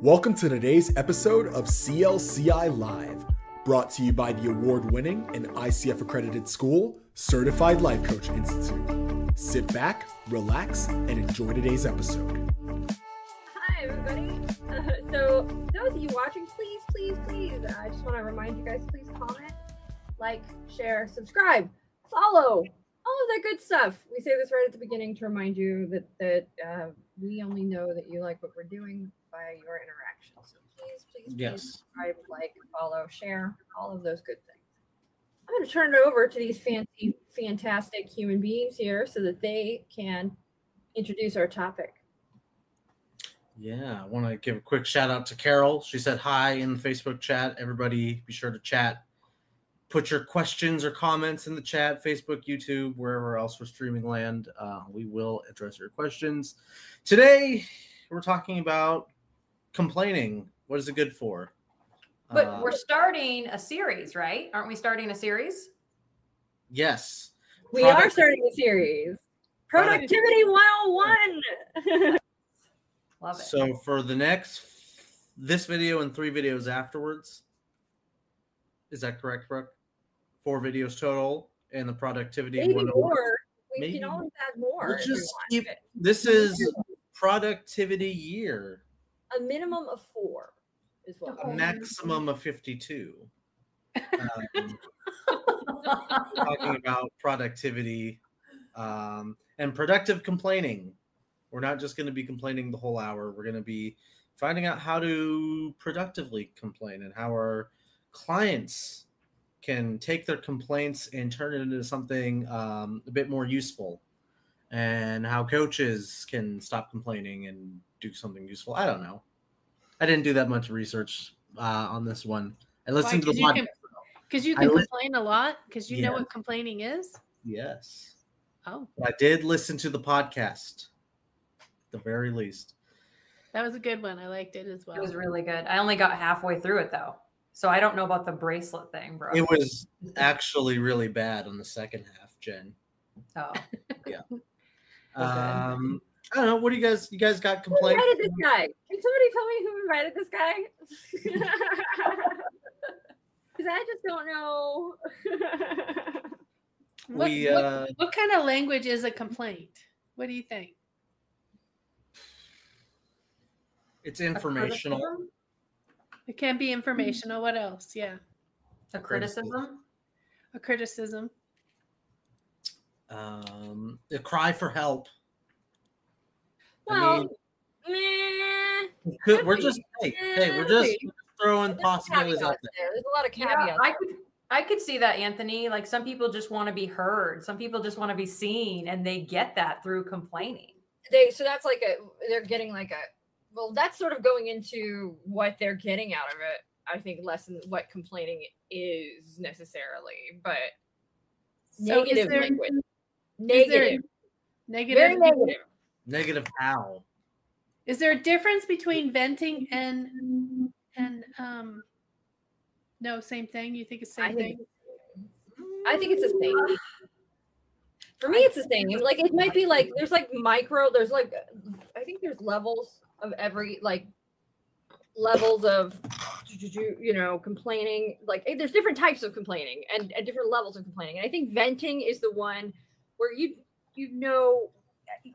Welcome to today's episode of CLCI Live, brought to you by the award-winning and ICF accredited school, Certified Life Coach Institute. Sit back, relax, and enjoy today's episode. Hi, everybody. So those of you watching, please, I just want to remind you guys, please comment, like, share, subscribe, follow, all of that good stuff. We say this right at the beginning to remind you that we only know that you like what we're doing by your interaction. So please subscribe, like, follow, share, all of those good things. I'm going to turn it over to these fantastic human beings here so that they can introduce our topic. Yeah, I want to give a quick shout out to Carol. She said hi in the Facebook chat. Everybody be sure to chat. Put your questions or comments in the chat, Facebook, YouTube, wherever else we're streaming land. We will address your questions. Today, we're talking about complaining. What is it good for? But we're starting a series, right? Aren't we starting a series? Yes. We are starting a series. Productivity 101. Love it. So for this video and 3 videos afterwards, is that correct, Brooke? 4 videos total and the productivity. Maybe more. We can always add more. We'll just keep. This is productivity year. A minimum of 4 is what. A maximum of 52. Talking about productivity and productive complaining. We're not just going to be complaining the whole hour. We're going to be finding out how to productively complain and how our clients can take their complaints and turn it into something a bit more useful, and how coaches can stop complaining and do something useful. I don't know. I didn't do that much research on this one. I listened to the podcast. Because you can complain a lot? Because you know what complaining is? Yes. Oh. But I did listen to the podcast, at the very least. That was a good one. I liked it as well. It was really good. I only got halfway through it, though. So I don't know about the bracelet thing, bro. It was actually really bad on the second half, Jen. Oh. Yeah. I don't know. What do you guys got complaints? Who invited this guy? Can somebody tell me who invited this guy? Because I just don't know. What kind of language is a complaint? What do you think? It's informational. It can be informational. What else? Yeah. A criticism? A criticism. A cry for help. Well, we're just throwing possibilities out there. There's a lot of caveats. I could see that, Anthony. Like, some people just want to be heard. Some people just want to be seen, and they get that through complaining. So that's like they're getting like well, that's sort of going into what they're getting out of it. I think less than what complaining is necessarily, but So negative language. Negative. Very negative. Negative how? Is there a difference between venting and no, same thing? You think it's the same thing? I think it's the same. For me, it's the same. Like, it might be like there's like I think there's levels of levels of complaining. Like, there's different types of complaining and different levels of complaining. And I think venting is the one where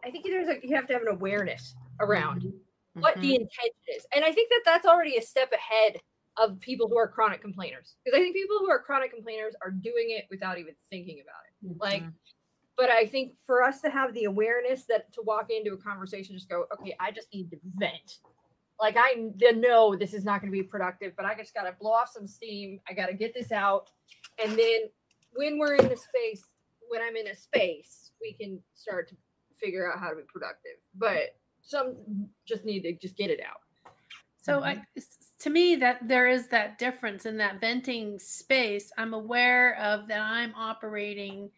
I think you have to have an awareness around what the intention is. And I think that's already a step ahead of people who are chronic complainers. Because I think people who are chronic complainers are doing it without even thinking about it. But I think for us to have the awareness that to walk into a conversation, just go, okay, I just need to vent. Like, I know this is not going to be productive, but I just got to blow off some steam. I got to get this out. And then when I'm in a space, we can start to figure out how to be productive. But some just need to just get it out. So to me, that there is that difference in that venting space. I'm aware of that I'm operating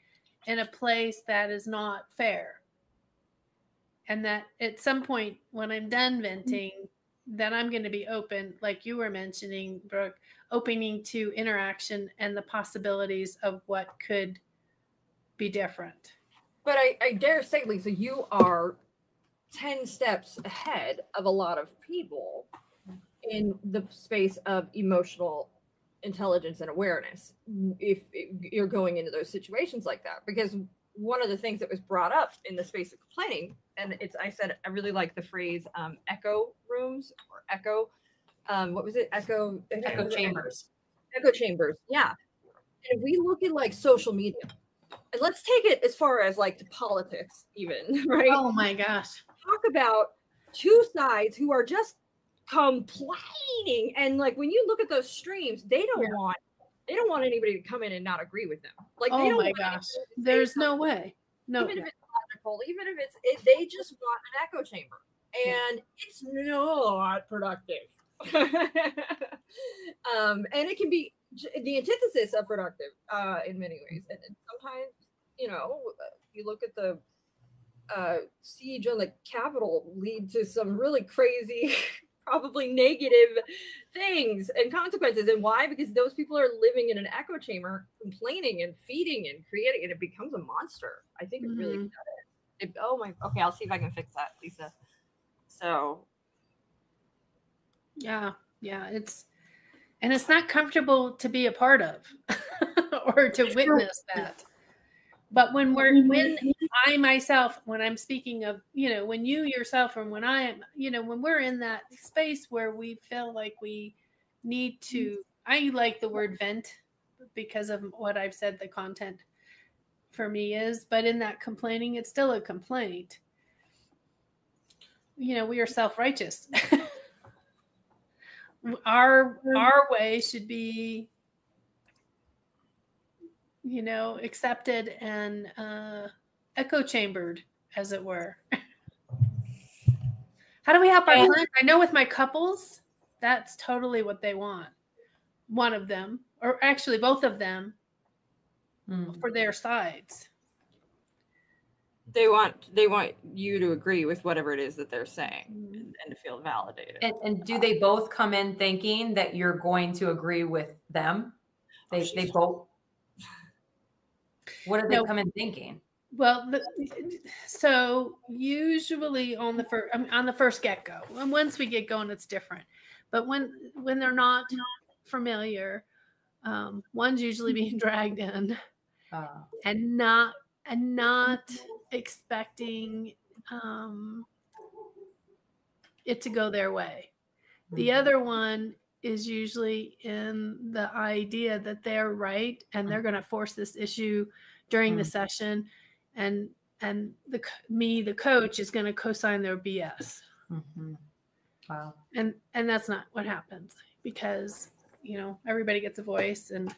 in a place that is not fair. And that at some point when I'm done venting, then I'm going to be open, like you were mentioning, Brooke, opening to interaction and the possibilities of what could be different. But I dare say, Lisa, you are 10 steps ahead of a lot of people in the space of emotional intelligence and awareness if you're going into those situations like that. Because one of the things that was brought up in the space of complaining, and I said I really like the phrase echo rooms or echo, what was it? Echo chambers. Echo chambers, yeah. And if we look at like social media, and let's take it as far as like to politics even, right? Oh my gosh. Talk about two sides who are just complaining, and like when you look at those streams, they don't want anybody to come in and not agree with them. Like, they don't my gosh, there's no way. No, even if it's logical, even if they just want an echo chamber, and it's not productive. And it can be the antithesis of productive in many ways. And sometimes, you look at the siege on the Capitol lead to some really crazy, probably negative things and consequences. And why? Because those people are living in an echo chamber, complaining and feeding and creating, and it becomes a monster. I think it really does. Okay, I'll see if I can fix that, Lisa. So yeah, it's not comfortable to be a part of or to witness that. But when I myself, when I'm speaking of, when you yourself, and when I am, when we're in that space where we feel like we need to, I like the word vent because of what I've said the content for me is, but in that complaining, it's still a complaint. We are self-righteous. Our way should be, accepted and echo chambered, as it were. How do we help our clients? I know with my couples, that's totally what they want. One of them, or actually both of them, for their sides. They want you to agree with whatever it is that they're saying and to feel validated. And do they both come in thinking that you're going to agree with them? They both. What do they come in thinking? Well, so usually on the first get-go, and once we get going, it's different. But when they're not familiar, one's usually being dragged in, and not expecting it to go their way. The other one is usually in the idea that they're right and they're going to force this issue during the session, and the coach is going to co-sign their BS. Wow. And that's not what happens, because everybody gets a voice, and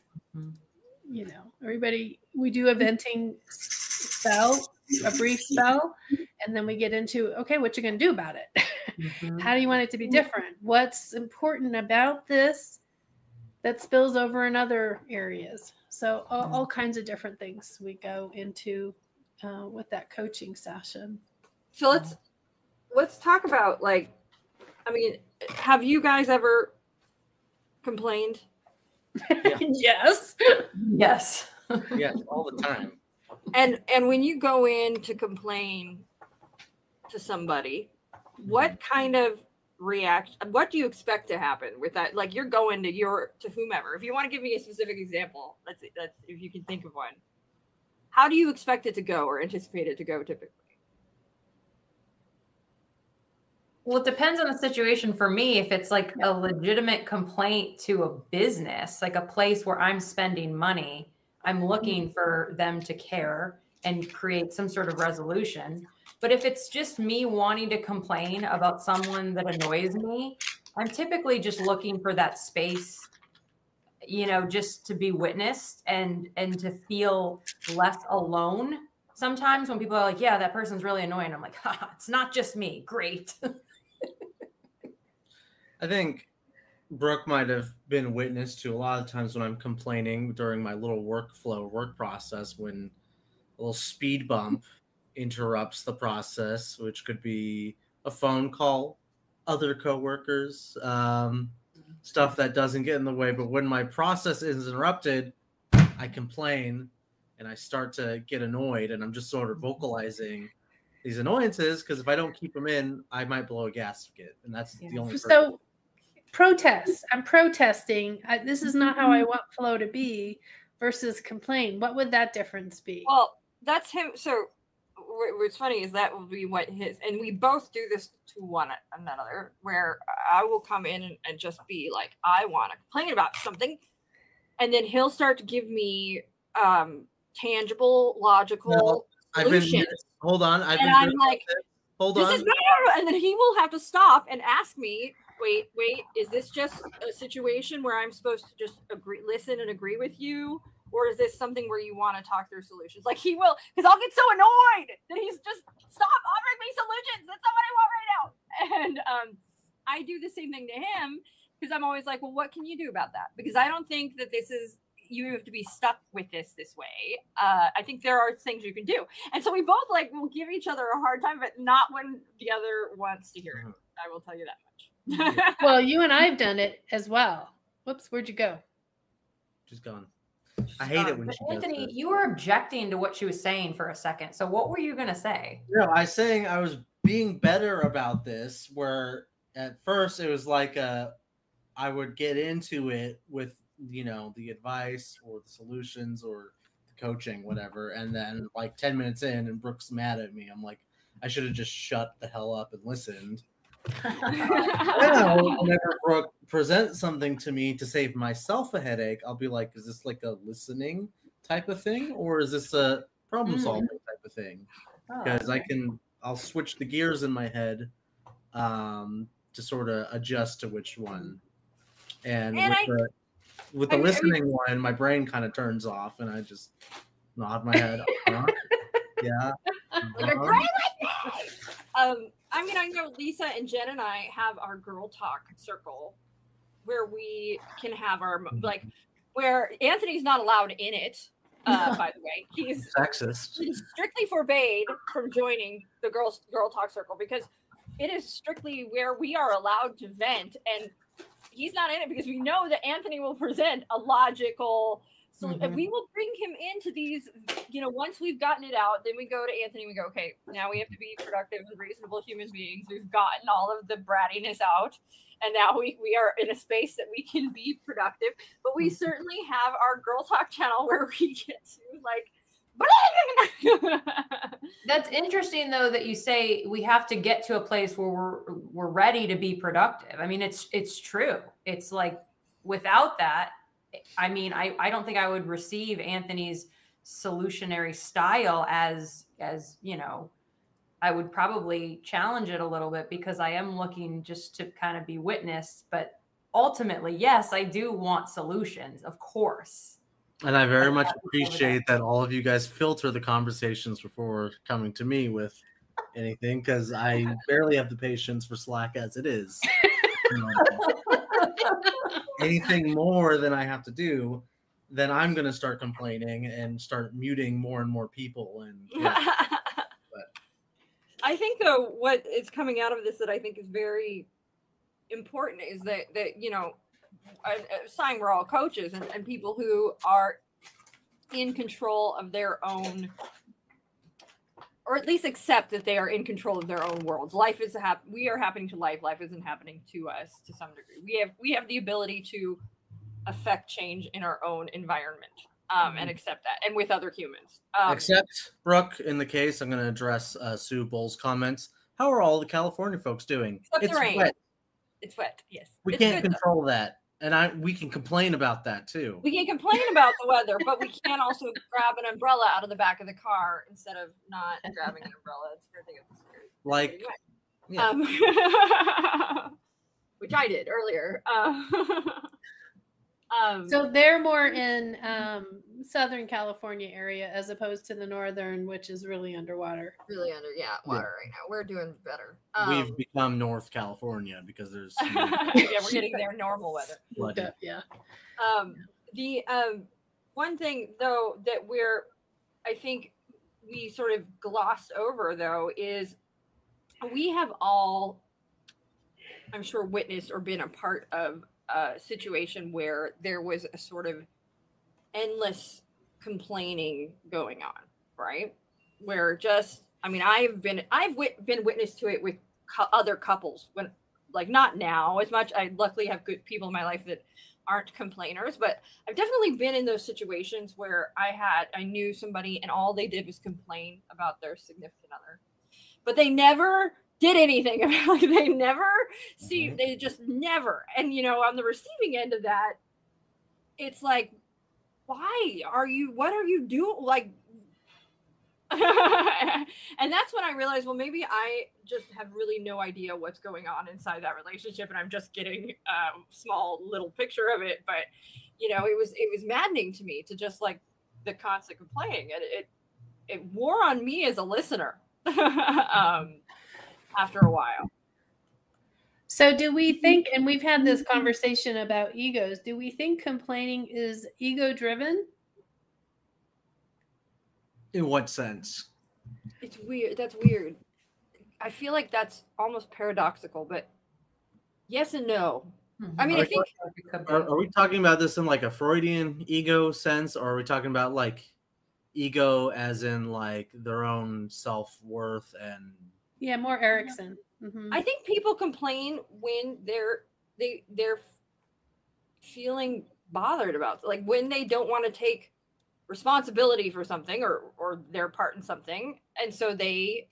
everybody, we do a venting spell, a brief spell, and then we get into, okay, what you're going to do about it. How do you want it to be different? What's important about this that spills over in other areas? So all kinds of different things we go into with that coaching session. So let's talk about, like, I mean, have you guys ever complained? Yeah. Yes. Yes. Yes, all the time. And when you go in to complain to somebody, what kind of what do you expect to happen with that? Like, you're going to whomever. If you want to give me a specific example, that's if you can think of one. How do you expect it to go or anticipate it to go typically? Well, it depends on the situation. For me, if it's like a legitimate complaint to a business, like a place where I'm spending money, I'm looking for them to care and create some sort of resolution. But if it's just me wanting to complain about someone that annoys me, I'm typically just looking for that space, just to be witnessed and to feel less alone. Sometimes when people are like, yeah, that person's really annoying, I'm like, it's not just me. Great. I think Brooke might have been witness to a lot of times when I'm complaining during my little work process, when a little speed bump interrupts the process, which could be a phone call, other coworkers, stuff that doesn't get in the way. But when my process is interrupted, I complain and I start to get annoyed, and I'm just sort of vocalizing these annoyances, because if I don't keep them in, I might blow a gasket, and that's the only. So protest. I'm protesting. This is not how I want Flo to be versus complain. What would that difference be? Well, that's him. So what's funny is that will be what his, and we both do this to one another, where I will come in and just be like, I want to complain about something. And then he'll start to give me tangible, logical solutions. Hold on. And I'm like, hold on. And then he will have to stop and ask me, wait, is this just a situation where I'm supposed to just listen and agree with you? Or is this something where you want to talk through solutions? Like he will, because I'll get so annoyed that he's just stop offering me solutions. That's not what I want right now. And I do the same thing to him because I'm always like, well, what can you do about that? Because I don't think that this is, you have to be stuck with this way. I think there are things you can do. And so we both like will give each other a hard time, but not when the other wants to hear it. I will tell you that much. Well, you and I have done it as well. Whoops, where'd you go? She's gone. I hate it when she does Anthony, this. you were objecting to what she was saying for a second. So what were you going to say? No, I was saying I was being better about this, where at first it was like I would get into it with, you know, the advice or the solutions or the coaching, whatever. And then like 10 minutes in and Brooke's mad at me. I'm like, I should have just shut the hell up and listened. Now, whenever Brooke presents something to me to save myself a headache, I'll be like, is this like a listening type of thing? Or is this a problem solving type of thing? Because I'll switch the gears in my head to sort of adjust to which one. And with the listening one, my brain kind of turns off and I just nod my head. Yeah. I mean, I know Lisa and Jen and I have our girl talk circle where we can have our, like, where Anthony's not allowed in it, by the way. He's sexist. He's strictly forbade from joining the girl talk circle because it is strictly where we are allowed to vent, and he's not in it because we know that Anthony will present a logical. So we will bring him into these, you know, once we've gotten it out, then we go to Anthony, we go, okay, now we have to be productive and reasonable human beings. We've gotten all of the brattiness out, and now we are in a space that we can be productive. But we certainly have our Girl Talk channel where we get to like, That's interesting though that you say we have to get to a place where we're ready to be productive. I mean, it's true. It's like without that, I mean, I don't think I would receive Anthony's solutionary style as, you know, I would probably challenge it a little bit because I am looking just to kind of be witnessed. But ultimately, yes, I do want solutions, of course. And I very much appreciate that all of you guys filter the conversations before coming to me with anything because I barely have the patience for Slack as it is. Anything more than I have to do, then I'm going to start complaining and start muting more and more people. And I think though, what is coming out of this that I think is very important is that you know, saying we're all coaches and people who are in control of their own, or at least accept that they are in control of their own worlds. Life is we are happening to life. Life isn't happening to us to some degree. We have the ability to affect change in our own environment and accept that, and with other humans. Except Brooke, in the case, I'm going to address Sue Bull's comments. How are all the California folks doing? It's wet. It's wet. Yes. We can't control that. And we can complain about that too. We can complain about the weather, but we can also grab an umbrella out of the back of the car instead of not grabbing an umbrella. It's very scary. Like, yeah. Which I did earlier. So they're more in Southern California area as opposed to the northern, which is really underwater. Really water right now. We're doing better. We've become North California because there's we're getting their normal weather. Yeah. The one thing though that I think we sort of glossed over though is we have all, I'm sure, witnessed or been a part of a situation where there was a sort of endless complaining going on, right? Where just, I mean, I've been witness to it with other couples when like not now as much. I luckily have good people in my life that aren't complainers, but I've definitely been in those situations where I knew somebody and all they did was complain about their significant other, but they never did anything about it. Like they never see, they just never. And you know, on the receiving end of that, it's like, what are you doing? Like, and that's when I realized, well, maybe I just have really no idea what's going on inside that relationship, and I'm just getting a small little picture of it. But you know, it was maddening to me to just like the constant complaining, and it wore on me as a listener after a while. So do we think, and we've had this conversation about egos, do we think complaining is ego driven? In what sense? It's weird. That's weird. I feel like that's almost paradoxical, but yes and no. I mean, I think. Are we talking about this in like a Freudian ego sense, or are we talking about like ego as in like their own self-worth and? Yeah, more Erickson. Mm-hmm. I think people complain when they're feeling bothered about, like when they don't want to take responsibility for something or their part in something, and so they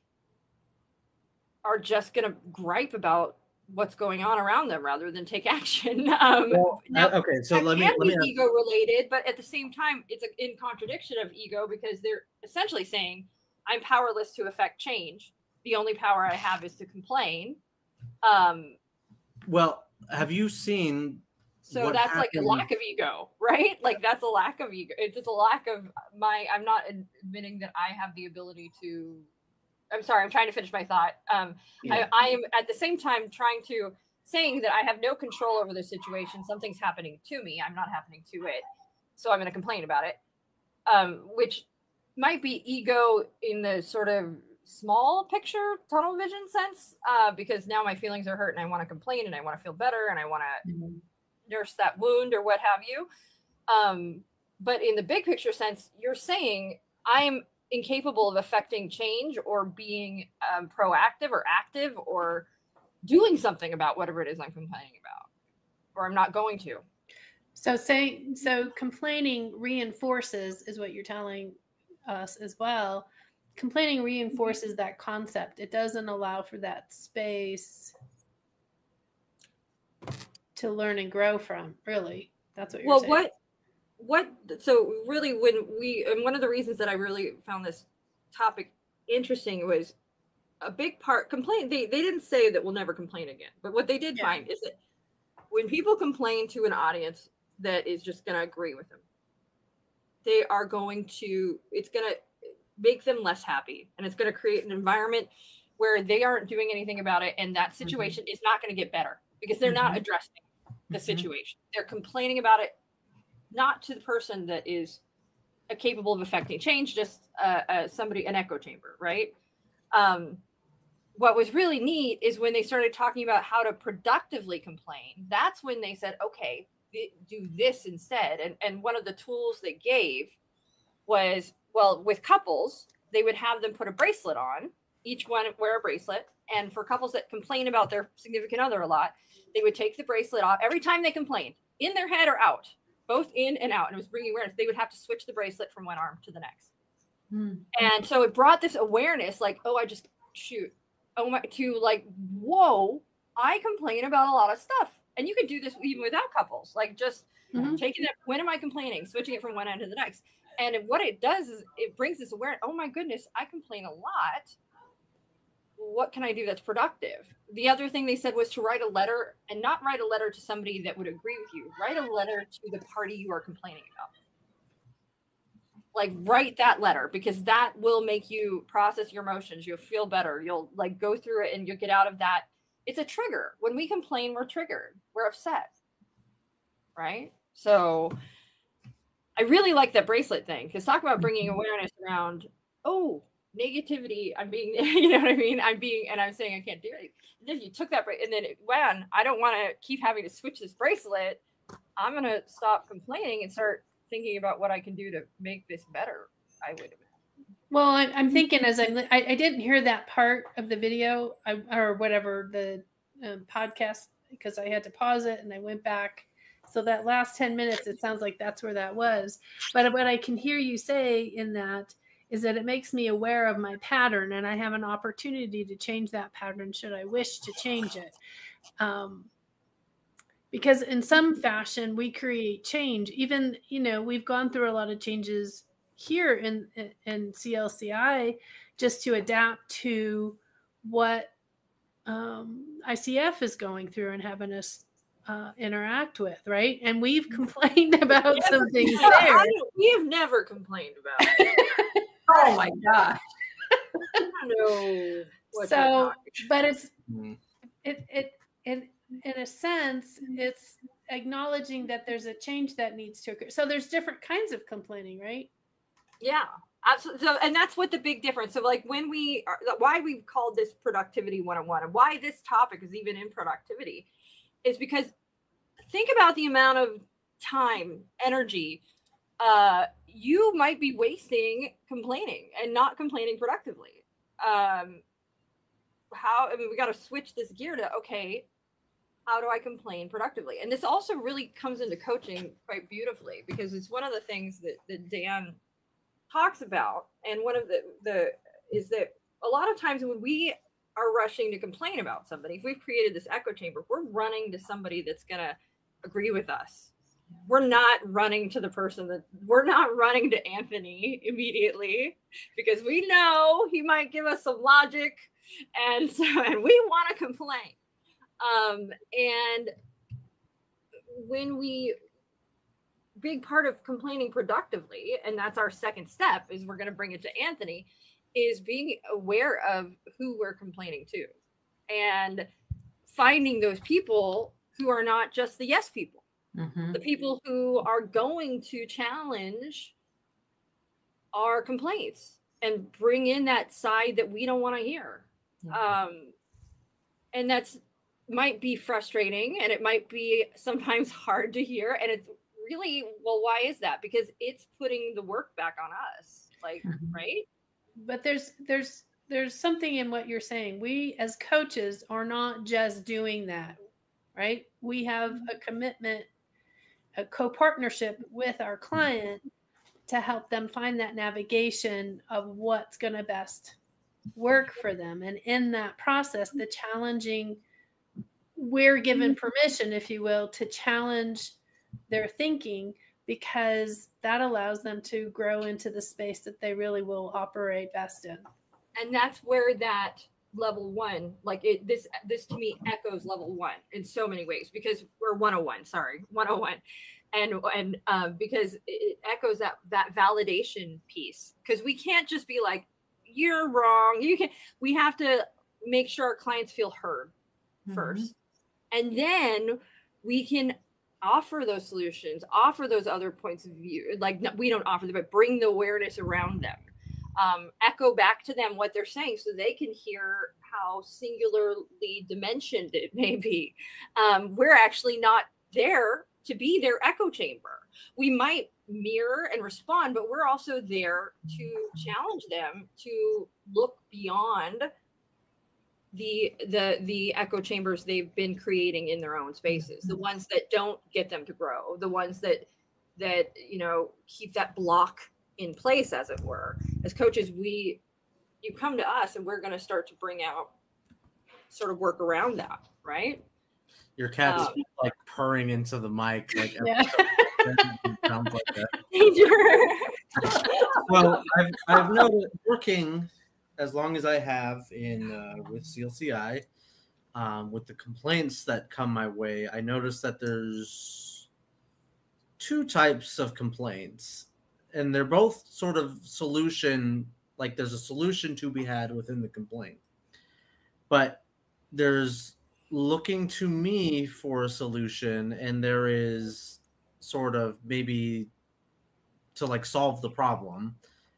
are just gonna gripe about what's going on around them rather than take action. Okay, so let me ego related, but at the same time, it's in contradiction of ego because they're essentially saying, "I'm powerless to affect change. The only power I have is to complain." Well, have you seen? So that's happened? Like a lack of ego, right? Like that's a lack of ego. It's just a lack of I'm not admitting that I have the ability to. I'm sorry. I'm trying to finish my thought. I am at the same time saying that I have no control over the situation. Something's happening to me. I'm not happening to it. So I'm going to complain about it, which might be ego in the sort of small picture, tunnel vision sense, because now my feelings are hurt and I want to complain and I want to feel better and I want to nurse that wound or what have you. But in the big picture sense, you're saying I'm incapable of affecting change or being proactive or active or doing something about whatever it is I'm complaining about, or I'm not going to. So complaining reinforces is what you're telling us as well. Complaining reinforces that concept. It doesn't allow for that space to learn and grow from, really. That's what you're saying. So really and one of the reasons that I really found this topic interesting was a big part complain. They didn't say that we'll never complain again, but what they did find is that when people complain to an audience that is just going to agree with them, it's going to make them less happy, and it's going to create an environment where they aren't doing anything about it, and that situation is not going to get better because they're not addressing the situation. They're complaining about it, not to the person that is capable of affecting change, just somebody, an echo chamber, right? What was really neat is when they started talking about how to productively complain. That's when they said, okay, do this instead. And one of the tools they gave was, well, with couples, they would have them put a bracelet on, each one wear a bracelet. And for couples that complain about their significant other a lot, they would take the bracelet off every time they complained, in their head or out, both in and out. And it was bringing awareness. They would have to switch the bracelet from one arm to the next. And so it brought this awareness, like, oh, to like, whoa, I complain about a lot of stuff. And you could do this even without couples, like just taking that, when am I complaining, switching it from one end to the next. And what it does is it brings this awareness. Oh my goodness, I complain a lot. What can I do that's productive? The other thing they said was to write a letter, and not write a letter to somebody that would agree with you. Write a letter to the party you are complaining about. Like, write that letter, because that will make you process your emotions. You'll feel better. You'll like go through it and you'll get out of that. It's a trigger. When we complain, we're triggered. We're upset. Right? So I really like that bracelet thing, because talk about bringing awareness around, negativity. I'm being, you know what I mean? And I'm saying I can't do it. And then you took that and then I don't want to keep having to switch this bracelet. I'm going to stop complaining and start thinking about what I can do to make this better. I would. Well, I'm thinking as I didn't hear that part of the video or whatever podcast because I had to pause it and I went back. So that last 10 minutes, it sounds like that's where that was. But what I can hear you say in that is that it makes me aware of my pattern, and I have an opportunity to change that pattern should I wish to change it. Because in some fashion, we create change. Even, we've gone through a lot of changes here in CLCI just to adapt to what ICF is going through and having us interact with, right? And we've complained about some things there. We have never complained about it. Oh my gosh. I don't know what so, but it's in a sense, it's acknowledging that there's a change that needs to occur. So there's different kinds of complaining, right? Yeah, absolutely. So, and that's what the big difference. So like when why we've called this Productivity 101 and why this topic is even in productivity is because think about the amount of time, energy, you might be wasting complaining and not complaining productively. We got to switch this gear to, okay, how do I complain productively? And this also really comes into coaching quite beautifully because it's one of the things that Dan talks about. And one of the is that a lot of times when we are rushing to complain about somebody, if we've created this echo chamber, we're running to somebody that's going to agree with us. We're not running to we're not running to Anthony immediately because we know he might give us some logic and we want to complain. And when big part of complaining productively, and that's our second step, is we're going to bring it to Anthony, is being aware of who we're complaining to and finding those people who are not just the yes people, the people who are going to challenge our complaints and bring in that side that we don't want to hear. And that's might be frustrating and it might be sometimes hard to hear. And it's really, well, why is that? Because it's putting the work back on us, like, right? But there's something in what you're saying. We as coaches are not just doing that, right? We have a commitment, a co-partnership with our client to help them find that navigation of what's going to best work for them. And in that process, the challenging, we're given permission, if you will, to challenge their thinking because that allows them to grow into the space that they really will operate best in. And that's where that level one, like this to me echoes level one in so many ways because we're 101, and because it echoes that validation piece because we can't just be like, you're wrong. We have to make sure our clients feel heard first. And then we can offer those solutions, offer those other points of view. Like we don't offer them, but bring the awareness around them. Echo back to them what they're saying so they can hear how singularly dimensioned it may be. We're actually not there to be their echo chamber. We might mirror and respond, but we're also there to challenge them to look beyond the echo chambers they've been creating in their own spaces, the ones that don't get them to grow, the ones that keep that block in place, as it were. As coaches, you come to us and we're going to start to bring out sort of work around that, right? Your cat's like purring into the mic, like sounds like that. Well, I've noticed working as long as I have in with CLCI, with the complaints that come my way, I noticed that there's two types of complaints, and they're both sort of solution. Like there's a solution to be had within the complaint, but there's looking to me for a solution, and there is sort of maybe to like solve the problem,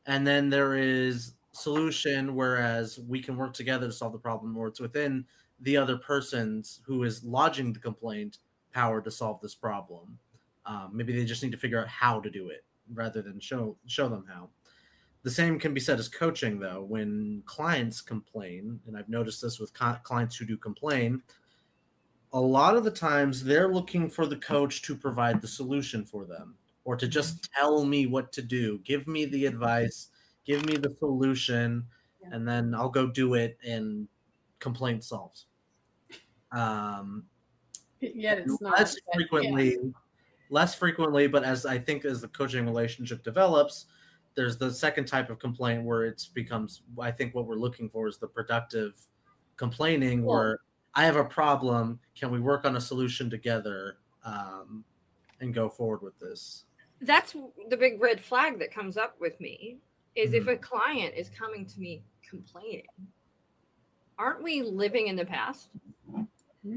and then there is solution whereas we can work together to solve the problem, or it's within the other person's who is lodging the complaint power to solve this problem. Maybe they just need to figure out how to do it rather than show them how. The same can be said as coaching, though. When clients complain, and I've noticed this with clients who do complain, a lot of the times they're looking for the coach to provide the solution for them, or to just tell me what to do, give me the advice, give me the solution, and then I'll go do it and complaint solved. Yet it's not. Less frequently, but as I think as the coaching relationship develops, there's the second type of complaint where it becomes, I think what we're looking for is the productive complaining, where I have a problem. Can we work on a solution together and go forward with this? That's the big red flag that comes up with me is if a client is coming to me complaining, aren't we living in the past?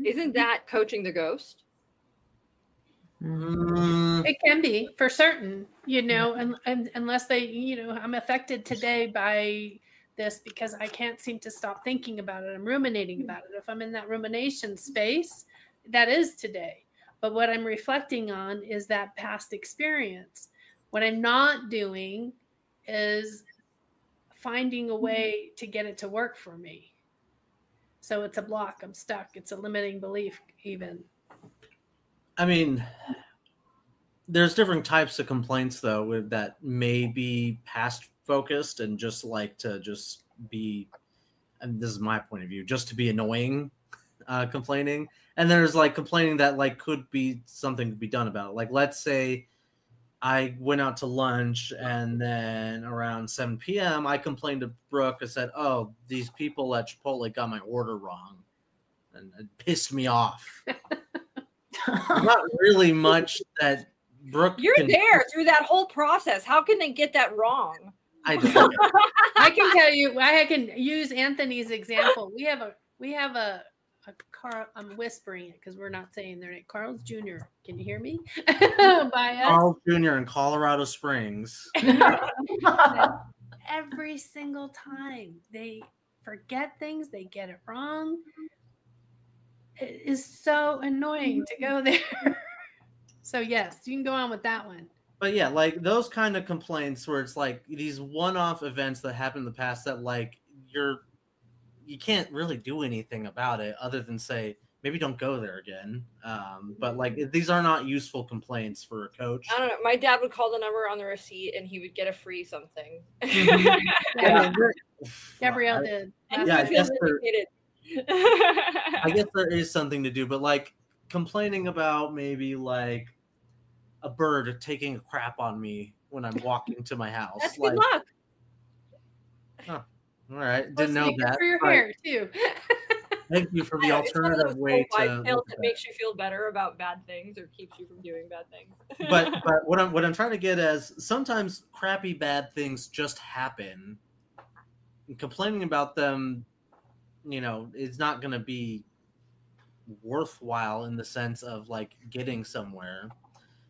Isn't that coaching the ghost? It can be for certain, and unless they, I'm affected today by this because I can't seem to stop thinking about it. I'm ruminating about it. If I'm in that rumination space, that is today. But what I'm reflecting on is that past experience. What I'm not doing is finding a way to get it to work for me. So it's a block. I'm stuck. It's a limiting belief even. I mean, there's different types of complaints, though, that may be past focused and just like to just be, and this is my point of view, just to be annoying, complaining. And there's like complaining that like could be something to be done about it. Like, let's say I went out to lunch and then around 7 p.m. I complained to Brooke. I said, "Oh, these people at Chipotle got my order wrong," and it pissed me off. Not really much that Brooke. You're there through that whole process. How can they get that wrong? I don't. I can tell you. I can use Anthony's example. We have a Carl. I'm whispering it because we're not saying their name. Carl's Jr. Can you hear me? Carl Jr. in Colorado Springs. Every single time they forget things, they get it wrong. It is so annoying to go there. So yes, you can go on with that one. But yeah, like those kind of complaints where it's like these one-off events that happened in the past that like you can't really do anything about it other than say maybe don't go there again. But like these are not useful complaints for a coach. I don't know. My dad would call the number on the receipt and he would get a free something. Gabrielle did. Yeah, I guess there is something to do, but like complaining about maybe like a bird taking a crap on me when I'm walking to my house. That's like, good luck. Oh, all right. Didn't know that. For your hair too. Thank you for the alternative way to. That makes you feel better about bad things or keeps you from doing bad things. but what I'm trying to get is sometimes crappy bad things just happen. And complaining about them, it's not going to be worthwhile in the sense of like getting somewhere.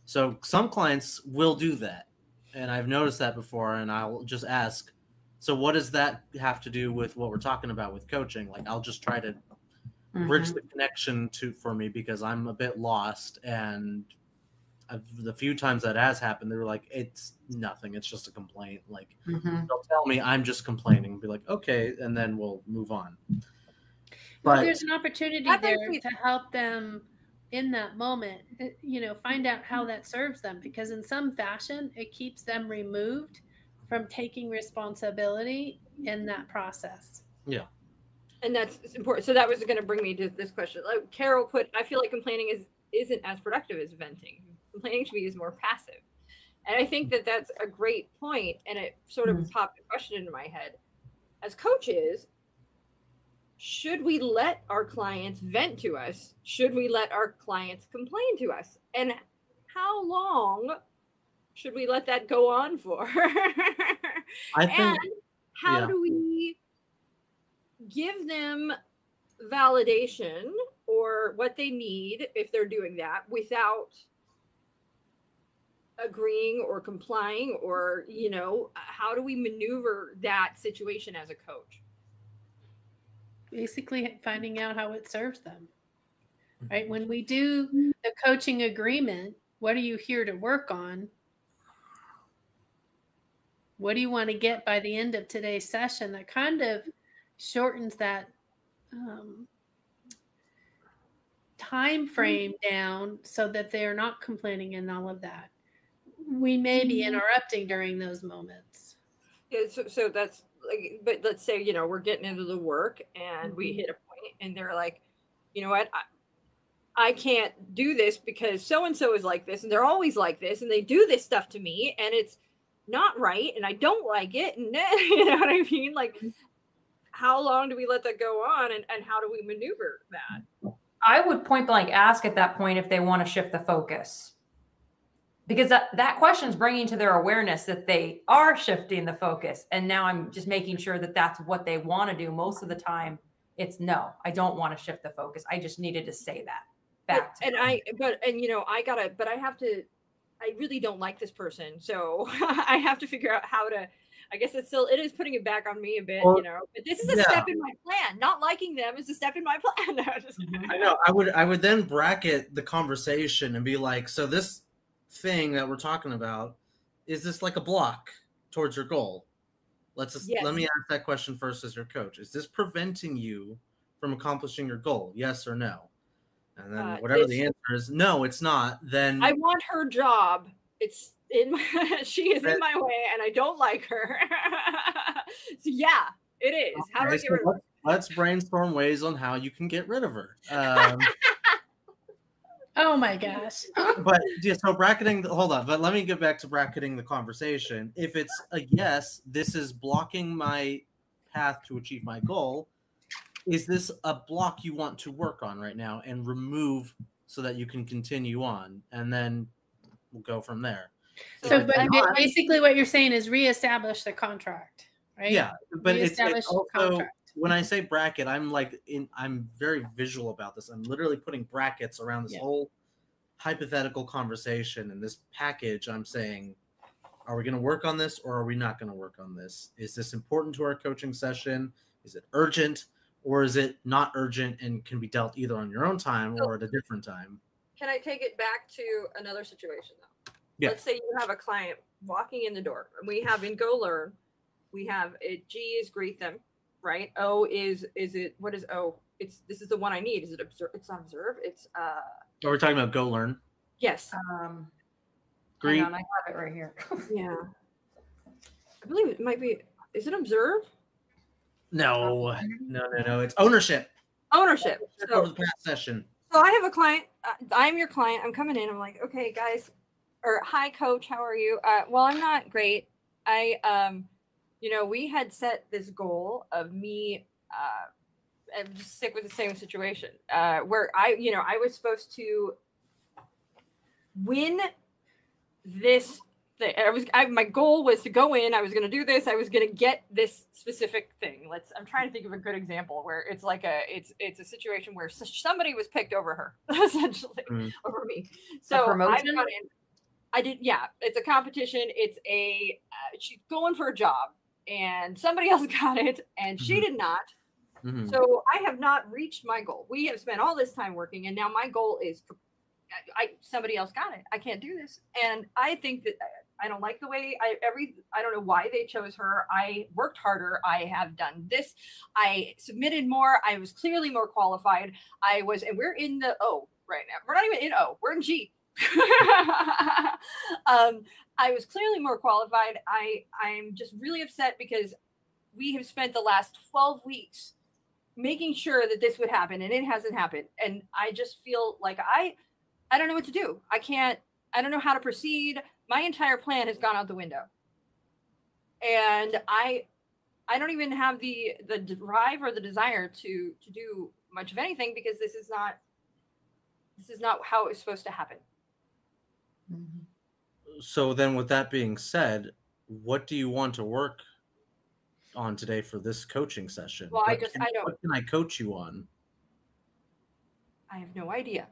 So some clients will do that. And I've noticed that before, and I'll just ask, so what does that have to do with what we're talking about with coaching? Like, I'll just try to bridge the connection for me because I'm a bit lost. And the few times that has happened, they were like, it's nothing. It's just a complaint. Like, they'll tell me I'm just complaining. Be like, okay, and then we'll move on. But there's an opportunity there to help them in that moment, find out how that serves them, because in some fashion, it keeps them removed from taking responsibility in that process. Yeah. And that's important. So that was going to bring me to this question. Like Carol put, I feel like complaining isn't as productive as venting. Complaining to me is more passive. And I think that that's a great point. And it sort of popped a question into my head. As coaches, should we let our clients vent to us? Should we let our clients complain to us? And how long should we let that go on for? And how do we give them validation or what they need if they're doing that without agreeing or complying, or how do we maneuver that situation as a coach? Basically finding out how it serves them, right? When we do the coaching agreement, what are you here to work on? What do you want to get by the end of today's session? That kind of shortens that time frame down so that they're not complaining and all of that, we may be interrupting during those moments. Yeah, so that's like, but let's say, you know, we're getting into the work and we hit a point and they're like, you know what, I can't do this because so-and-so is like this and they're always like this and they do this stuff to me and it's not right and I don't like it. And you know what I mean? Like, how long do we let that go on and how do we maneuver that? I would point blank ask at that point if they want to shift the focus. Because that question is bringing to their awareness that they are shifting the focus. And now I'm just making sure that that's what they want to do. Most of the time, it's no, I don't want to shift the focus. I just needed to say that back. I really don't like this person. So I have to figure out how to, I guess it is putting it back on me a bit, you know, but this is a step in my plan. Not liking them is a step in my plan. No, I know. I would then bracket the conversation and be like, so this thing that we're talking about, is this like a block towards your goal? Let me ask that question first as your coach. Is this preventing you from accomplishing your goal? Yes or no? And then whatever the answer is, no, it's not. Then I want her job. It's in my, she is in my way and I don't like her. So yeah, it is. How do I get rid of her? Let's brainstorm ways on how you can get rid of her. Oh my gosh. But yeah, so bracketing, hold on, but let me get back to bracketing the conversation. If it's a yes, this is blocking my path to achieve my goal. Is this a block you want to work on right now and remove so that you can continue on? And then we'll go from there. So but basically what you're saying is reestablish the contract, right? Yeah, but it's also, contract. When I say bracket, I'm very visual about this. I'm literally putting brackets around this whole hypothetical conversation and this package. I'm saying, are we going to work on this or are we not going to work on this? Is this important to our coaching session? Is it urgent or is it not urgent and can be dealt either on your own time or at a different time? Can I take it back to another situation though? Yeah. Let's say you have a client walking in the door and we have in Go Learn, we have G is greet them. Right. O is it? What is O? This is the one I need. Is it observe? It's not observe. It's we're talking about Go Learn. Yes. Greet. Hang on, I have it right here. Yeah. I believe it might be. Is it observe? No. It's ownership. Ownership. So, over the past session. So I have a client. I'm your client. I'm coming in. I'm like, okay, guys, or hi, coach. How are you? Well, I'm not great. You know, we had set this goal of me, and just stick with the same situation, where I was supposed to win this thing. My goal was to go in. I was going to do this. I was going to get this specific thing. I'm trying to think of a good example where it's like it's a situation where somebody was picked over her, essentially, over me. So a promotion? It's a competition. It's she's going for a job. And somebody else got it, and she did not. Mm-hmm. So I have not reached my goal. We have spent all this time working, and now my goal is somebody else got it. I can't do this, and I think that I don't like the way I don't know why they chose her. I worked harder. I have done this. I submitted more. I was clearly more qualified. And we're in the O right now. We're not even in O. We're in G. I was clearly more qualified. I'm just really upset because we have spent the last 12 weeks making sure that this would happen and it hasn't happened. And I just feel like I don't know what to do. I don't know how to proceed. My entire plan has gone out the window. And I don't even have the drive or the desire to do much of anything because this is not how it was supposed to happen. So then with that being said, what do you want to work on today for this coaching session? Well, what can I coach you on? I have no idea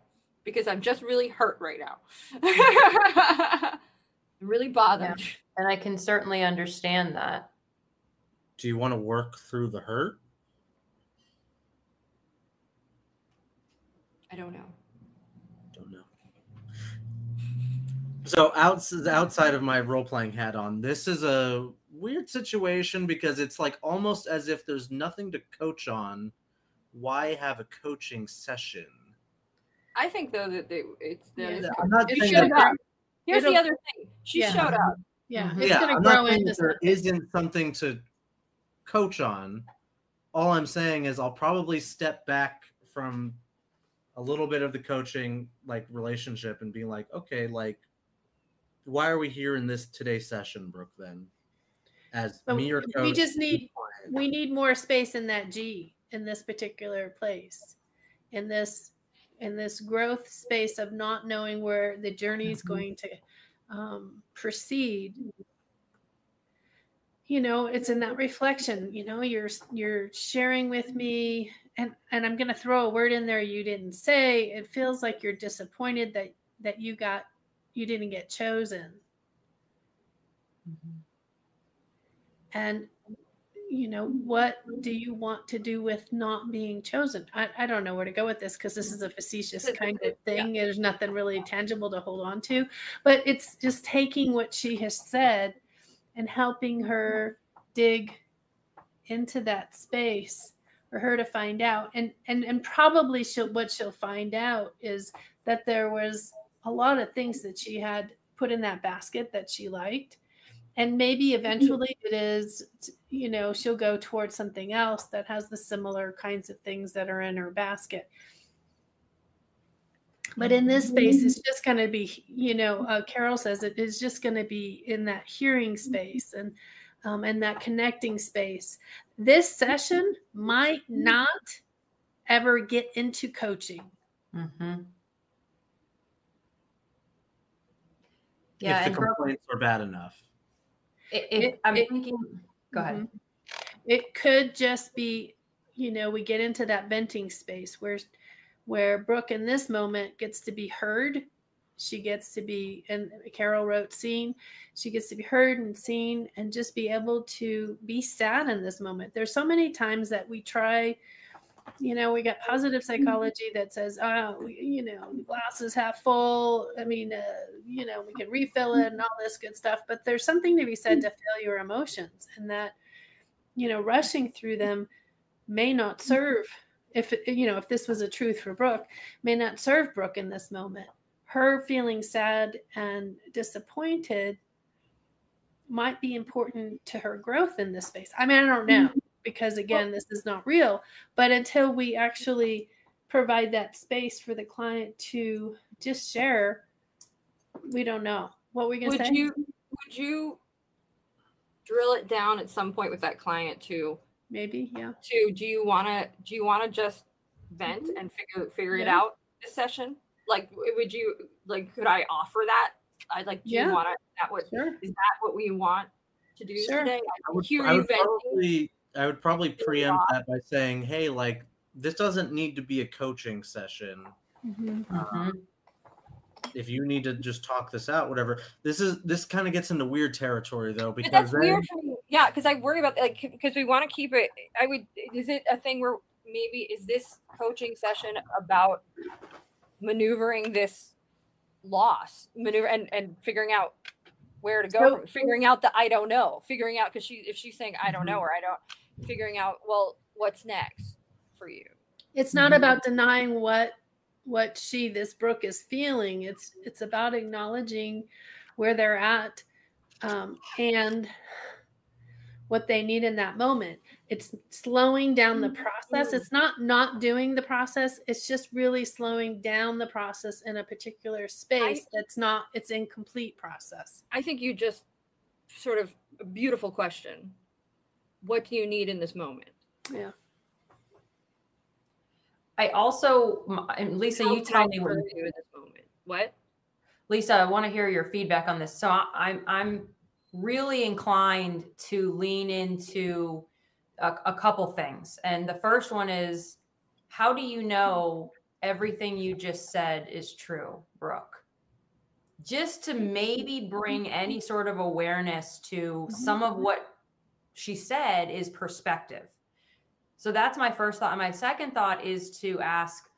because I'm just really hurt right now. I'm really bothered. Yeah. And I can certainly understand that. Do you want to work through the hurt? I don't know. So outside of my role-playing hat on, this is a weird situation because it's like almost as if there's nothing to coach on. Why have a coaching session? I think though that I'm not It saying should that, grow. here's the It'll- other thing. She Yeah. showed up. Yeah, Mhm. it's yeah, going to I'm grow not saying into that there something. isn't something to coach on. All I'm saying is I'll probably step back from a little bit of the coaching like relationship and be like, okay, like, why are we here in this today's session, Brooke? Then, as But me or coach, we just need more space in that G in this particular place, in this growth space of not knowing where the journey is going to proceed. You know, it's in that reflection. You know, you're sharing with me, and I'm going to throw a word in there you didn't say. It feels like you're disappointed that you didn't get chosen. And, you know, what do you want to do with not being chosen? I don't know where to go with this because this is a facetious kind of thing. Yeah. There's nothing really tangible to hold on to. But it's just taking what she has said and helping her dig into that space for her to find out. And probably what she'll find out is that there was a lot of things that she had put in that basket that she liked. And maybe eventually it is, you know, she'll go towards something else that has the similar kinds of things that are in her basket. But in this space, it's just going to be, you know, Carol says it is just going to be in that hearing space and that connecting space. This session might not ever get into coaching. Mm-hmm. Yeah, if the complaints are bad enough. I'm thinking, go ahead. It could just be, you know, we get into that venting space where Brooke in this moment gets to be heard. She gets to be, and Carol wrote seen, she gets to be heard and seen and just be able to be sad in this moment. There's so many times that we try, you know, we got positive psychology that says, oh, you know, the glass is half full. I mean, you know, we can refill it and all this good stuff. But there's something to be said to feel your emotions, and that, you know, rushing through them may not serve. If this was a truth for Brooke, may not serve Brooke in this moment. Her feeling sad and disappointed might be important to her growth in this space. I mean, I don't know. Because again, this is not real, but until we actually provide that space for the client to just share, we don't know. What were we going to say? Would you drill it down at some point with that client to maybe, yeah. Do you want to just vent and figure it out this session? Like, would you could I offer that? I'd like, do you want to, is that what we want to do today? I would probably preempt that by saying, hey, like, this doesn't need to be a coaching session. If you need to just talk this out, whatever. This kind of gets into weird territory though, because that's weird for me. Yeah, because I worry about because we want to keep it. Is it a thing where maybe is this coaching session about maneuvering this loss, and figuring out where to go from, figuring out the I don't know, figuring out, because if she's saying I don't know or I don't, figuring out, well, what's next for you. It's not about denying what this Brooke is feeling. It's about acknowledging where they're at and what they need in that moment. It's slowing down the process. It's not doing the process. It's just really slowing down the process in a particular space it's incomplete process. I think you just sort of a beautiful question. What do you need in this moment? Yeah. I also, and Lisa, you tell me what you do in this moment. What? Lisa, I want to hear your feedback on this. So I'm really inclined to lean into a couple things. And the first one is, how do you know everything you just said is true, Brooke? Just to maybe bring any sort of awareness to some of what she said is perspective. So that's my first thought. And my second thought is to ask,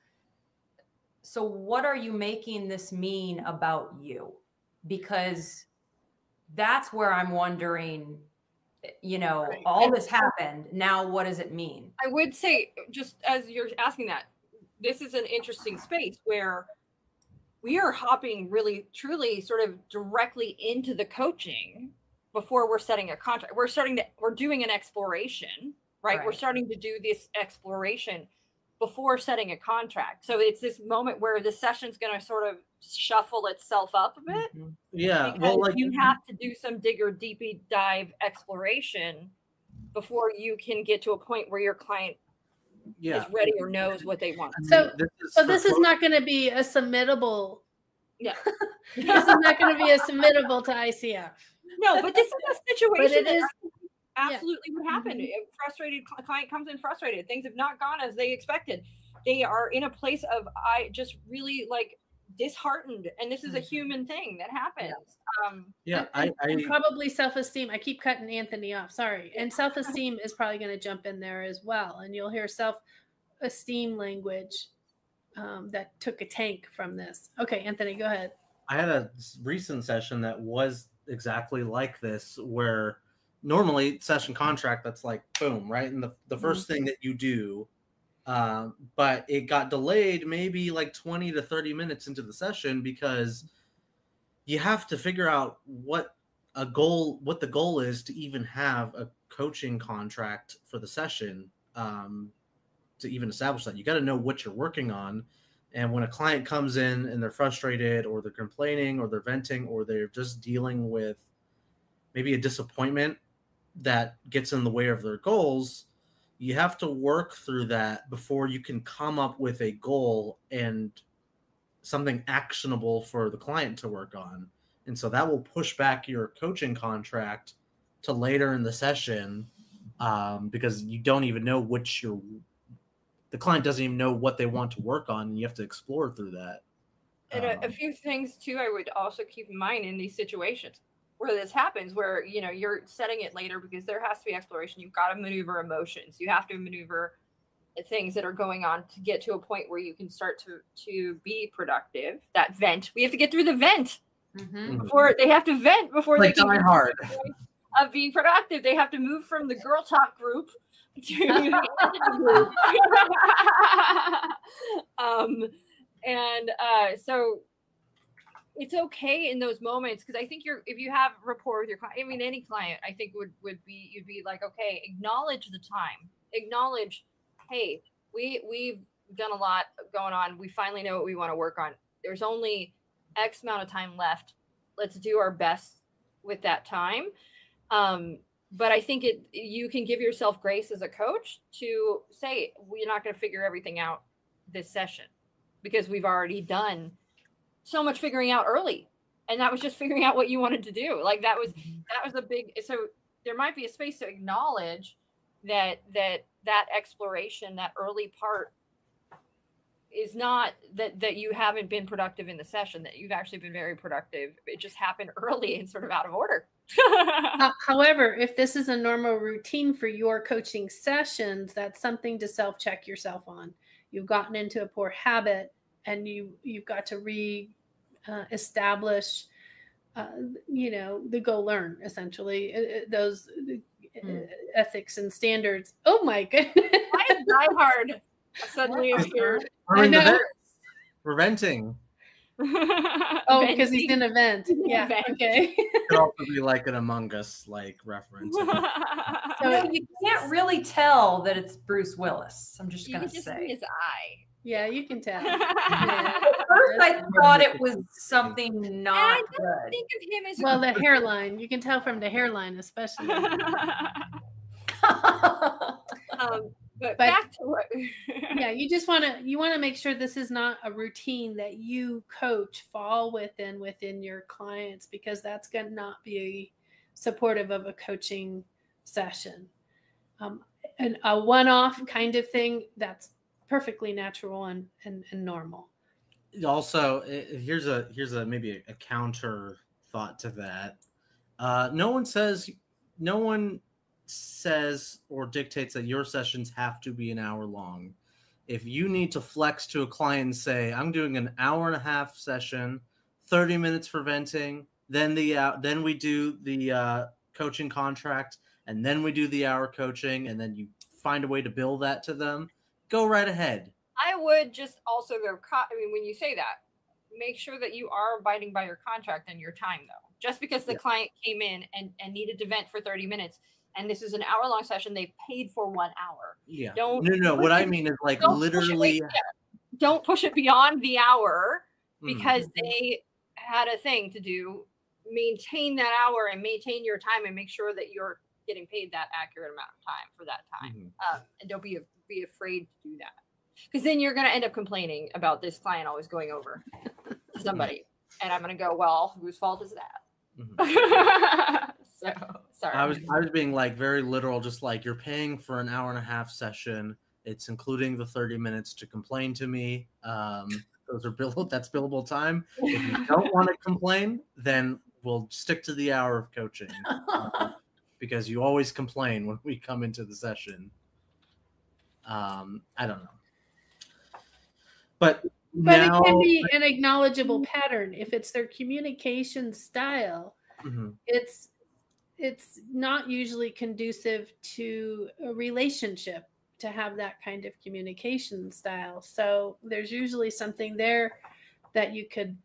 so what are you making this mean about you? Because that's where I'm wondering, you know, all this happened. Now, what does it mean? I would say, just as you're asking that, this is an interesting space where we are hopping really, truly sort of directly into the coaching before we're setting a contract. We're doing an exploration, right? We're starting to do this exploration before setting a contract. So it's this moment where the session's going to sort of shuffle itself up a bit. Yeah. Well, like you have to do some digger deepy dive exploration before you can get to a point where your client is ready or knows what they want. So this is not going to be a submittable. No. This is not going to be a submittable to ICF. No, but this is a situation that absolutely would happen. Mm-hmm. A frustrated client comes in frustrated. Things have not gone as they expected. They are in a place of just really like disheartened, and this is a human thing that happens. And probably self-esteem. I keep cutting Anthony off. Sorry. And self-esteem is probably going to jump in there as well, and you'll hear self-esteem language that took a tank from this. Okay, Anthony, go ahead. I had a recent session that was exactly like this, where normally session contract, that's like boom, right? And the first thing that you do, but it got delayed maybe like 20 to 30 minutes into the session because you have to figure out what the goal is to even have a coaching contract for the session, to even establish that. You got to know what you're working on. And when a client comes in and they're frustrated or they're complaining or they're venting or they're just dealing with maybe a disappointment that gets in the way of their goals, you have to work through that before you can come up with a goal and something actionable for the client to work on. And so that will push back your coaching contract to later in the session, because you don't even know the client doesn't even know what they want to work on, and you have to explore through that. And a few things too, I would also keep in mind in these situations where this happens, where, you're setting it later because there has to be exploration. You've got to maneuver emotions. You have to maneuver things that are going on to get to a point where you can start to be productive. That vent, we have to get through the vent before they have to vent before like they can die hard of being productive. They have to move from the girl talk group to the group. So it's okay in those moments, because I think if you have rapport with your client, I mean, any client, I think you'd be like, okay, acknowledge the time, acknowledge, hey, we've done a lot going on. We finally know what we want to work on. There's only X amount of time left. Let's do our best with that time. But I think you can give yourself grace as a coach to say, we're not going to figure everything out this session because we've already done so much figuring out early. And that was just figuring out what you wanted to do. Like that was a big, so there might be a space to acknowledge that exploration, that early part is not that you haven't been productive in the session, that you've actually been very productive. It just happened early and sort of out of order. However, if this is a normal routine for your coaching sessions, that's something to self-check yourself on. You've gotten into a poor habit, and you've got to establish, the go learn, essentially, those ethics and standards. Oh my goodness! Why is Die Hard suddenly appeared? We're venting. Oh, because he's in a vent. Yeah. Okay. It could also be like an Among Us reference. So you can't really tell that it's Bruce Willis. I'm just gonna say see his eye. Yeah, you can tell. At first, I thought it was something not good. Think of him as the hairline. You can tell from the hairline, especially. But back to what yeah, you want to make sure this is not a routine that you coach fall within your clients, because that's going to not be supportive of a coaching session. And a one-off kind of thing, that's perfectly natural and normal. Also, here's a maybe a counter thought to that. No one says or dictates that your sessions have to be an hour long. If you need to flex to a client and say, I'm doing an hour and a half session, 30 minutes for venting, then we do the coaching contract, and then we do the hour coaching, and then you find a way to bill that to them, go right ahead. I would just also I mean, when you say that, make sure that you are abiding by your contract and your time, though. Just because the client came in and needed to vent for 30 minutes, and this is an hour-long session, they paid for 1 hour. Yeah. Don't No. What I mean is like literally. Don't push it beyond the hour because they had a thing to do. Maintain that hour and maintain your time and make sure that you're getting paid that accurate amount of time for that time. And don't be afraid to do that, because then you're going to end up complaining about this client always going over to somebody. And I'm going to go, well, whose fault is that? So sorry. I was being like very literal, just like you're paying for an 1.5-hour session. It's including the 30 minutes to complain to me. Those are that's billable time. If you don't want to complain, then we'll stick to the hour of coaching, because you always complain when we come into the session. I don't know, but now, it can be an acknowledgeable pattern if it's their communication style. It's not usually conducive to a relationship to have that kind of communication style. So there's usually something there that you could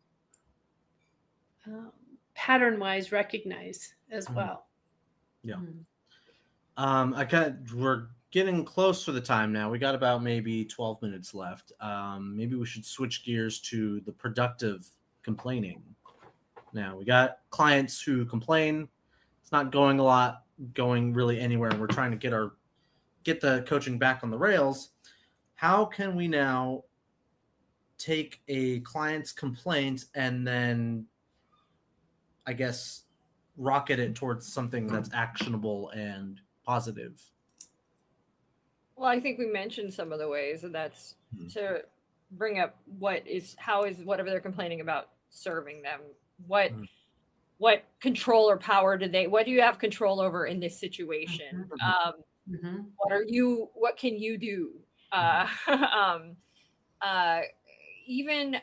pattern-wise recognize as well. Yeah. We're getting close to the time now. We got about maybe 12 minutes left. Maybe we should switch gears to the productive complaining. Now we got clients who complain. It's not going really anywhere, and we're trying to get the coaching back on the rails. How can we now take a client's complaint and then, I guess, rocket it towards something that's actionable and positive? Well, I think we mentioned some of the ways, and that's to bring up how is whatever they're complaining about serving them. What control or power what do you have control over in this situation? What can you do? Even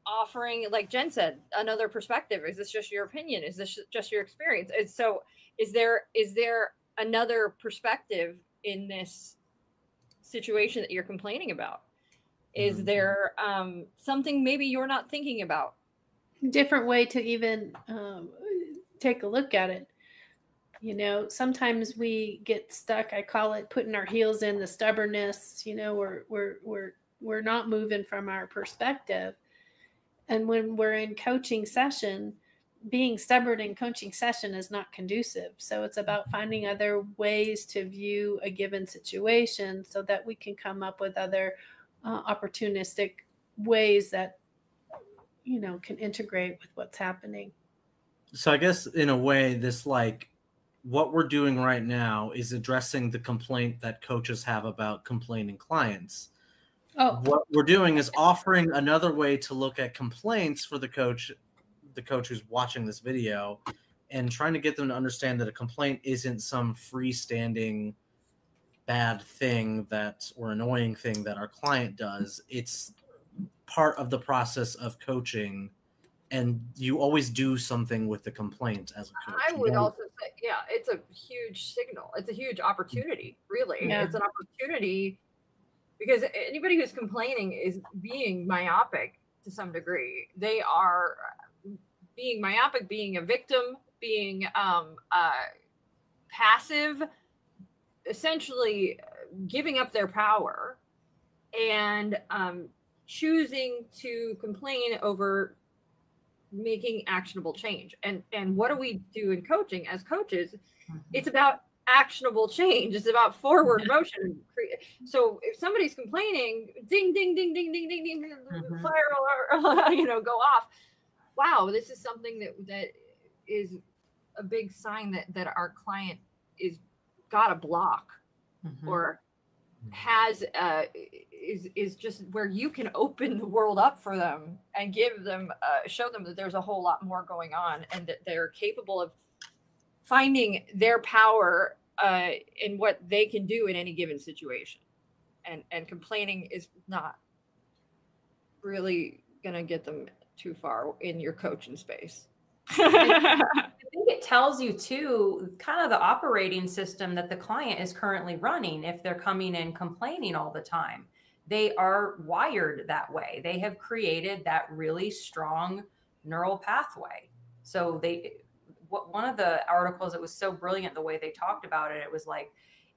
offering, like Jen said, another perspective. Is this just your opinion? Is this just your experience? And so is there another perspective in this situation that you're complaining about? Is there something maybe you're not thinking about? Different way to even take a look at it. Sometimes we get stuck. I call it putting our heels in, the stubbornness. We're not moving from our perspective. And when we're in coaching session, being stubborn in coaching session is not conducive. So it's about finding other ways to view a given situation so that we can come up with other opportunistic ways that can integrate with what's happening. So I guess in a way, this what we're doing right now is addressing the complaint that coaches have about complaining clients. What we're doing is offering another way to look at complaints for the coach who's watching this video, and trying to get them to understand that a complaint isn't some freestanding bad thing or annoying thing that our client does. It's part of the process of coaching, and you always do something with the complaint as a coach. I would also say, it's a huge signal. It's a huge opportunity, really. Yeah. It's an opportunity because anybody who's complaining is being myopic to some degree. They are being myopic, being a victim, being passive, essentially giving up their power and choosing to complain over making actionable change. And what do we do in coaching as coaches? It's about actionable change. It's about forward motion. So if somebody's complaining, ding, ding, ding, ding, ding, ding, ding, fire alarm, go off. Wow, this is something that is a big sign that our client is got a block or has is just where you can open the world up for them and give them show them that there's a whole lot more going on, and that they're capable of finding their power in what they can do in any given situation. And complaining is not really gonna get them too far in your coaching space. I think it tells you too, kind of the operating system that the client is currently running if they're coming in complaining all the time. they are wired that way. They have created that really strong neural pathway. So one of the articles, it was so brilliant the way they talked about it. It was like,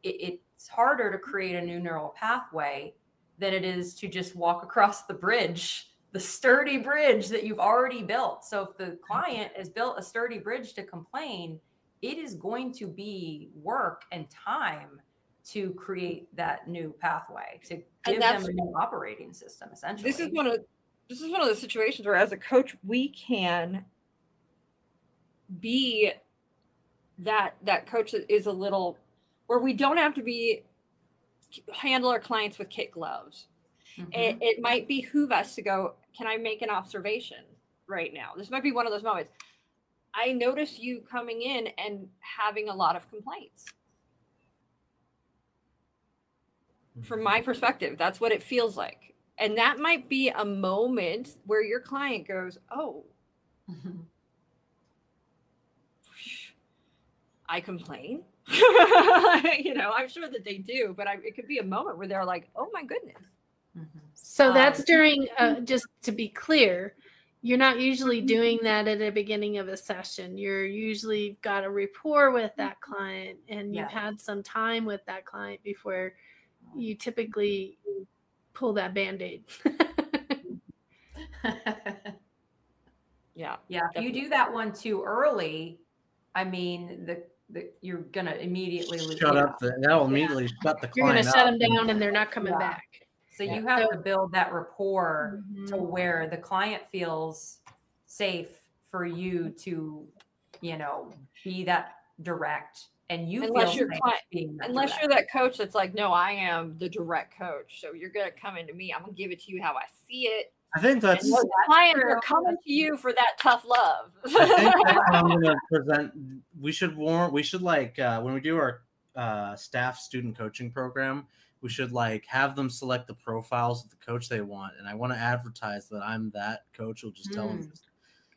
it's harder to create a new neural pathway than it is to just walk across the bridge, the sturdy bridge that you've already built. So if the client has built a sturdy bridge to complain, it is going to be work and time to create that new pathway, to give them a new operating system, essentially. This is one of the situations where, as a coach, we can be that coach that is a little, where we don't have to handle our clients with kid gloves. Mm-hmm. It might behoove us to go, can I make an observation right now? This might be one of those moments. I notice you coming in and having a lot of complaints. From my perspective, that's what it feels like. And that might be a moment where your client goes, oh, mm-hmm. I complain. I'm sure that they do, but it could be a moment where they're like, oh my goodness. Mm-hmm. So that's during, just to be clear, you're not usually doing that at the beginning of a session. You're usually got a rapport with that client, and you've had some time with that client before you typically pull that Band-Aid. Yeah. If you do that one too early, I mean, you're gonna immediately shut up. That'll immediately shut the client. You're gonna shut them down, and they're not coming back. So you have to build that rapport to where the client feels safe for you to, be that direct. And you unless you're that coach that's like, no, I am the direct coach. So you're gonna come into me. I'm gonna give it to you how I see it. I think that's clients are coming to you for that tough love. I think that's what I'm gonna present. We should when we do our staff student coaching program, we should have them select the profiles of the coach they want. And I want to advertise that I'm that coach who'll just tell them,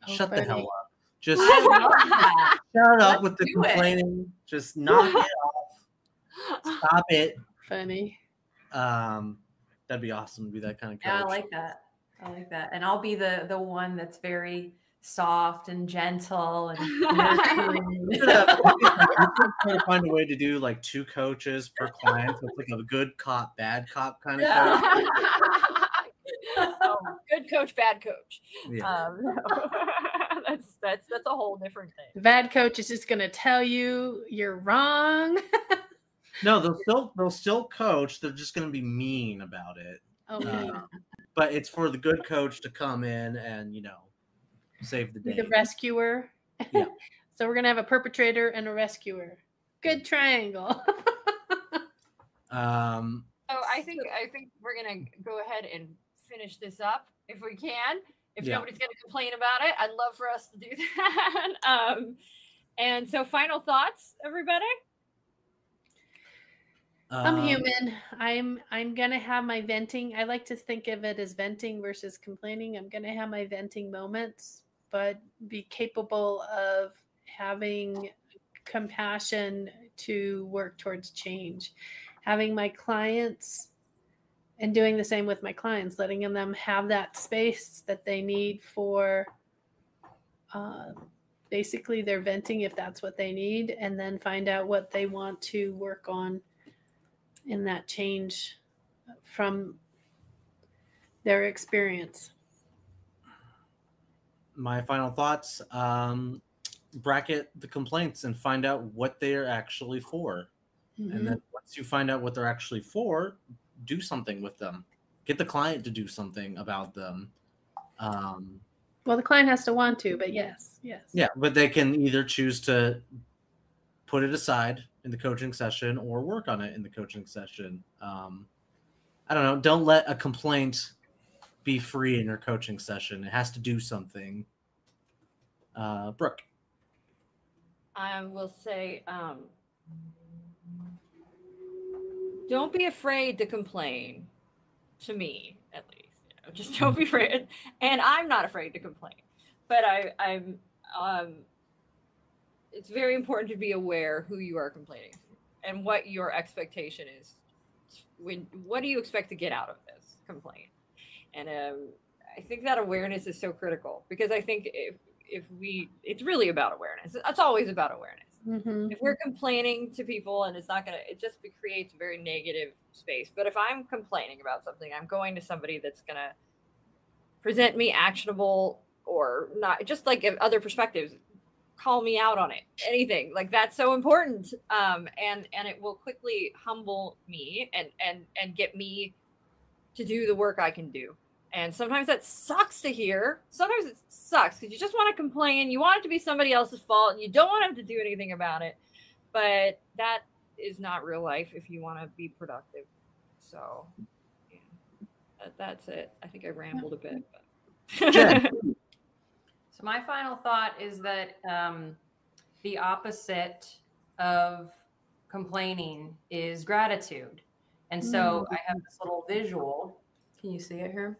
shut the hell up. Just shut up with the complaining. Just knock it off. Stop it. Funny. That'd be awesome to be that kind of coach. Yeah, I like that. And I'll be the one that's very soft and gentle and we're trying to find a way to do 2 coaches per client. So it's a good cop, bad cop kind of coach. Good coach, bad coach. Yeah. That's a whole different thing. The bad coach is just going to tell you you're wrong. No, they'll still coach. They're just going to be mean about it. But it's for the good coach to come in and save the day. The rescuer. Yeah. So we're going to have a perpetrator and a rescuer. Good triangle. So I think we're going to go ahead and finish this up if we can. If nobody's going to complain about it, I'd love for us to do that. And so final thoughts, everybody? I'm human. I'm going to have my venting. I like to think of it as venting versus complaining. I'm going to have my venting moments, but be capable of having compassion to work towards change. Having my clients and doing the same with my clients, letting them have that space that they need for basically their venting, if that's what they need, and then find out what they want to work on in that change from their experience. My final thoughts, bracket the complaints and find out what they are actually for. Mm-hmm. And then once you find out what they're actually for, do something with them. Get the client to do something about them. Well, the client has to want to, but yes. Yeah, but they can either choose to put it aside in the coaching session or work on it in the coaching session. I don't know. Don't let a complaint be free in your coaching session. It has to do something. Brooke. I will say, don't be afraid to complain, to me at least. Just don't be afraid. And I'm not afraid to complain. But I'm it's very important to be aware who you are complaining and what your expectation is what do you expect to get out of this complaint? And I think that awareness is so critical, because I think it's really about awareness. It's always about awareness. Mm-hmm. If we're complaining to people and it just creates a very negative space. But if I'm complaining about something, I'm going to somebody that's going to present me actionable or not, just like other perspectives, call me out on it, anything like that's so important. And it will quickly humble me and get me to do the work I can do. And sometimes that sucks to hear. Sometimes it sucks because you just want to complain. You want it to be somebody else's fault, and you don't want them to do anything about it. But that is not real life if you want to be productive. So, yeah, that's it. I think I rambled a bit. But. So my final thought is that the opposite of complaining is gratitude. And so I have this little visual. Can you see it here?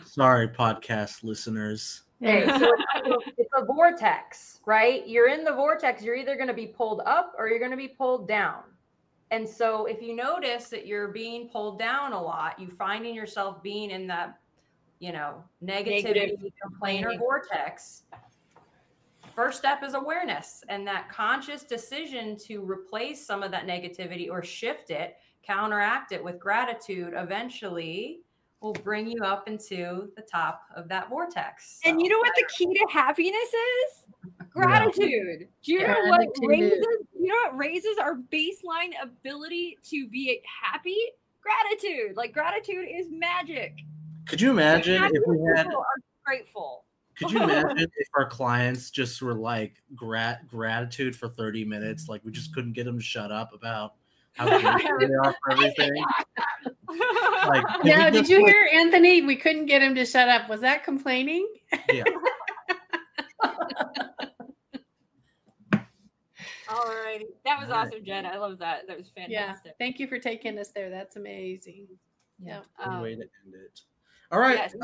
Sorry, podcast listeners. Okay, so it's a vortex, right? You're in the vortex. You're either going to be pulled up or you're going to be pulled down. And so if you notice that you're being pulled down a lot, you finding yourself being in that, negativity complainer vortex, first step is awareness, and that conscious decision to replace some of that negativity or shift it, counteract it with gratitude, eventually will bring you up into the top of that vortex. And you know what the key to happiness is? Gratitude. Do you know what raises our baseline ability to be happy? Gratitude. Like, gratitude is magic. Could you imagine if we had people are grateful? Could you imagine if our clients just were like gratitude for 30 minutes? Like, we just couldn't get them to shut up about how grateful they are for everything. Like, yeah, did you hear Anthony? We couldn't get him to shut up. Was that complaining? Yeah. All righty. That was awesome, Jen. I love that. That was fantastic. Yeah. Thank you for taking us there. That's amazing. Yeah. Good way to end it. All right. Yes.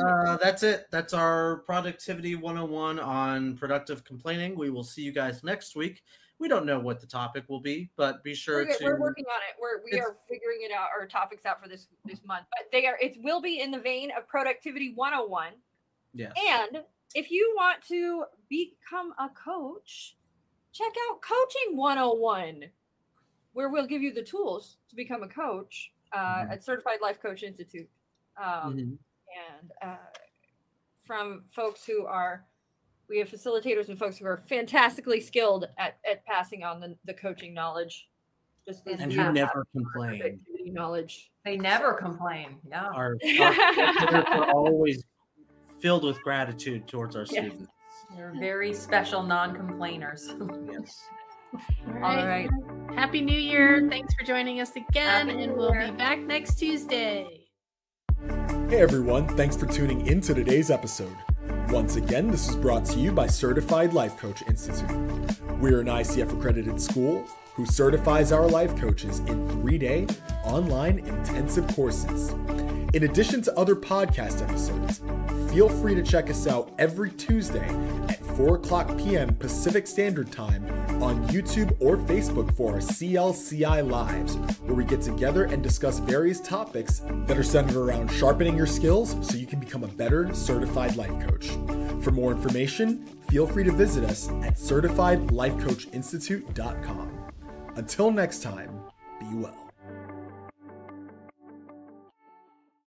That's it. That's our Productivity 101 on productive complaining. We will see you guys next week. We don't know what the topic will be, but be sure we're working on it. We are figuring it out, our topics out for this month. But it will be in the vein of Productivity 101. Yes. And if you want to become a coach, check out Coaching 101, where we'll give you the tools to become a coach at Certified Life Coach Institute. And from folks we have facilitators and folks who are fantastically skilled at passing on the coaching knowledge. And you never complain. Knowledge. They never complain. Yeah. Our are always filled with gratitude towards our students. They're very special non-complainers. Yes. All right. Happy New Year. Thanks for joining us again. And we'll be back next Tuesday. Hey everyone, thanks for tuning in to today's episode. Once again, this is brought to you by Certified Life Coach Institute. We're an ICF accredited school who certifies our life coaches in 3-day online intensive courses. In addition to other podcast episodes, feel free to check us out every Tuesday at 4:00 p.m. Pacific Standard Time on YouTube or Facebook for our CLCI Lives, where we get together and discuss various topics that are centered around sharpening your skills so you can become a better certified life coach. For more information, feel free to visit us at CertifiedLifeCoachInstitute.com. Until next time, be well.